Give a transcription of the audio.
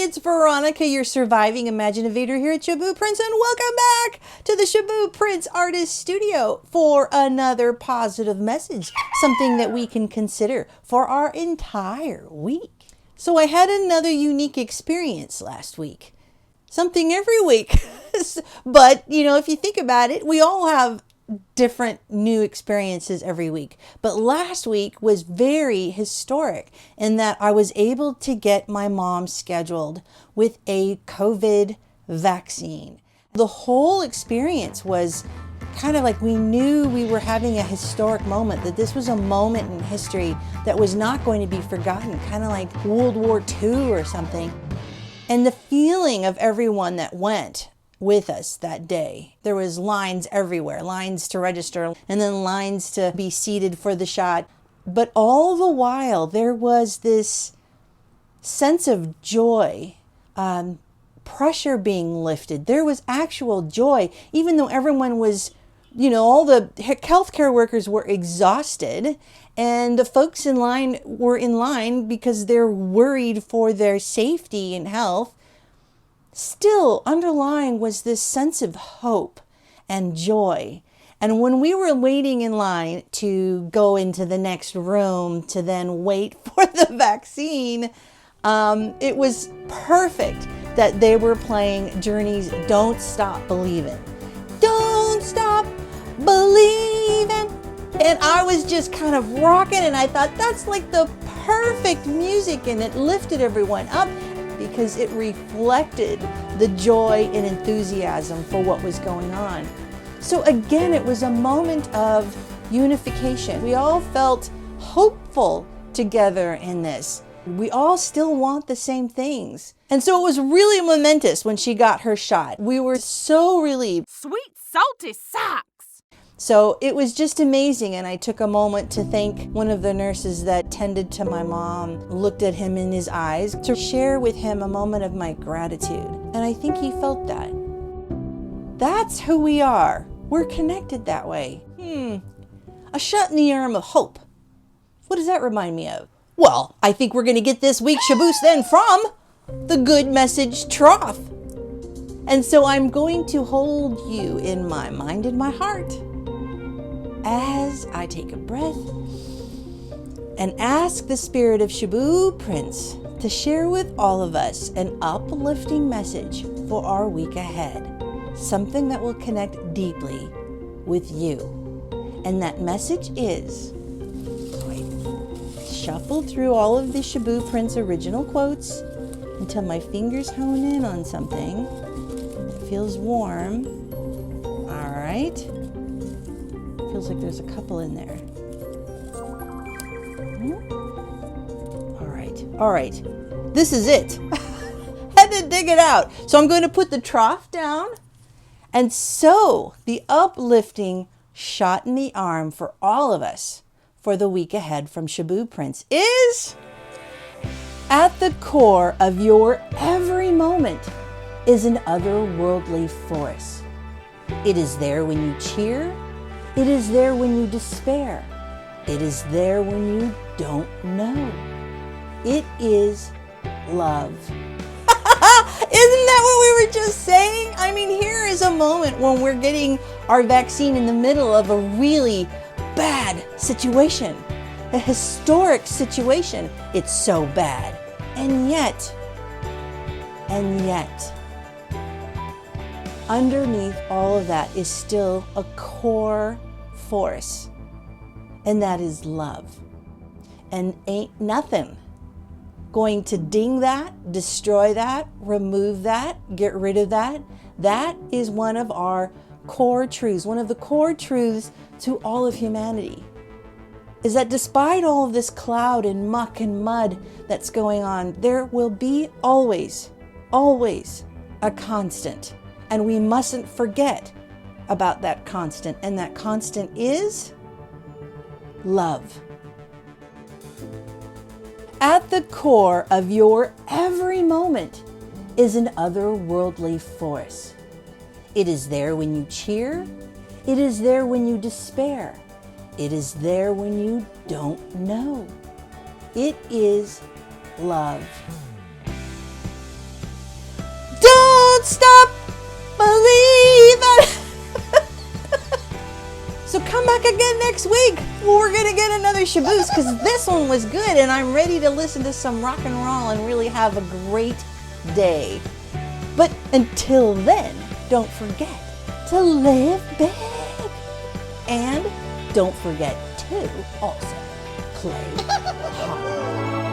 it's Veronica, your surviving Imaginovator here at Shaboo Prints, and welcome back to the Shaboo Prints Artist Studio for another positive message, something that we can consider for our entire week. So I had another unique experience last week. Something every week. But, you know, if you think about it, we all have different new experiences every week. But last week was very historic in that I was able to get my mom scheduled with a COVID vaccine. The whole experience was kind of like we knew we were having a historic moment, that this was a moment in history that was not going to be forgotten, kind of like World War II or something. And the feeling of everyone that went with us that day. There was lines everywhere, lines to register, and then lines to be seated for the shot. But all the while, there was this sense of joy, pressure being lifted. There was actual joy, even though everyone was, you know, all the healthcare workers were exhausted, and the folks in line were in line because they're worried for their safety and health. Still, underlying was this sense of hope and joy. And when we were waiting in line to go into the next room to then wait for the vaccine, it was perfect that they were playing Journey's Don't Stop Believin'. Don't stop believing. And I was just kind of rocking, and I thought that's like the perfect music, and it lifted everyone up, because it reflected the joy and enthusiasm for what was going on. So again, it was a moment of unification. We all felt hopeful together in this. We all still want the same things. And so it was really momentous when she got her shot. We were so relieved. Sweet salty socks! So it was just amazing, and I took a moment to thank one of the nurses that tended to my mom, looked at him in his eyes, to share with him a moment of my gratitude. And I think he felt that. That's who we are. We're connected that way. A shot in the arm of hope. What does that remind me of? Well, I think we're going to get this week's Shaboos then from the Good Message Trough. And so I'm going to hold you in my mind and my heart as I take a breath and ask the spirit of Shaboo Prints to share with all of us an uplifting message for our week ahead, something that will connect deeply with you. And that message is, shuffle through all of the Shaboo Prints original quotes until my fingers hone in on something that feels warm. All right. Feels like there's a couple in there. All right. This is it. Had to dig it out. So I'm going to put the trough down. And so the uplifting shot in the arm for all of us for the week ahead from Shaboo Prints is, at the core of your every moment is an otherworldly force. It is there when you cheer. It is there when you despair. It is there when you don't know. It is love. Isn't that what we were just saying? I mean, here is a moment when we're getting our vaccine in the middle of a really bad situation, a historic situation. It's so bad. And yet, underneath all of that is still a core force, and that is love. And ain't nothing going to ding that, destroy that, remove that, get rid of that. That is one of our core truths, one of the core truths to all of humanity, is that despite all of this cloud and muck and mud that's going on, there will be always a constant. And we mustn't forget about that constant. And that constant is love. At the core of your every moment is an otherworldly force. It is there when you cheer. It is there when you despair. It is there when you don't know. It is love. Don't stop believing. So come back again next week. We're going to get another Shaboos because this one was good and I'm ready to listen to some rock and roll and really have a great day. But until then, don't forget to live big. And don't forget to also play hard.